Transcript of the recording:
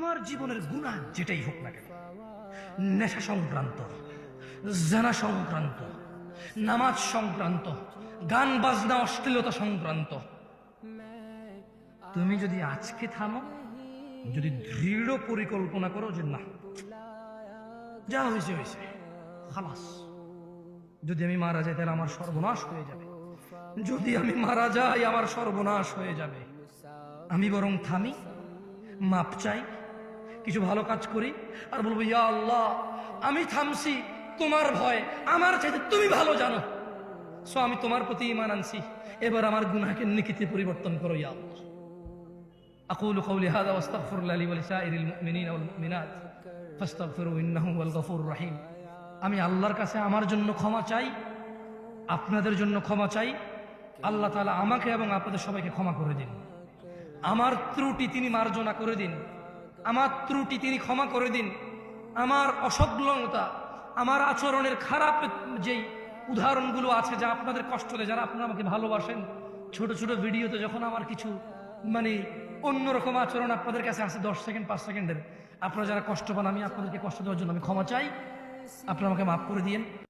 তোমার জীবনের গুনাহ যেটাই হোক না কেন, নেশা সংক্রান্ত, জানা সংক্রান্ত, নামাজ সংক্রান্ত, গান বাজনা অশ্লীলতা সংক্রান্ত, তুমি যদি আজকে থামো, যদি দৃঢ় পরিকল্পনা করো যে না যা হয়েছে হয়েছে খালাস, যদি আমি মারা যাই তাহলে আমার সর্বনাশ হয়ে যাবে, যদি আমি মারা যাই আমার সর্বনাশ হয়ে যাবে, আমি বরং থামি, মাপ চাই, কিছু ভালো কাজ করি আর বলবো ইয়া আল্লাহ আমি থামছি তোমার ভয়, আমার চাইতে তুমি ভালো জানো, সো আমি তোমার প্রতি ঈমান আনছি, এবার আমার গুনাহকে নেকিতে পরিবর্তন করো ইয়া আল্লাহ। أقول قولي هذا واستغفر الله لي ولسائر المؤمنين والمؤمنات فاستغفروه إنه هو الغفور الرحيم। আমি আল্লাহর কাছে আমার জন্য ক্ষমা চাই, আপনাদের জন্য ক্ষমা চাই, আল্লাহ তাআলা আমাকে এবং আপনাদের সবাইকে ক্ষমা করে দিন, আমার ত্রুটি তিনি মার্জনা করে দিন, আমার ত্রুটি তিনি ক্ষমা করে দিন, আমার অসংলগ্নতা, আমার আচরণের খারাপ যেই উদাহরণগুলো আছে যা আপনাদের কষ্ট দেয়, যারা আপনারা আমাকে ভালোবাসেন, ছোট ছোট ভিডিওতে যখন আমার কিছু মানে অন্যরকম আচরণ আপনাদের কাছে আছে 10 সেকেন্ড 5 সেকেন্ডের, আপনারা যারা কষ্ট পান, আমি আপনাদেরকে কষ্ট দেওয়ার জন্য আমি ক্ষমা চাই, আপনারা আমাকে মাফ করে দিয়েন।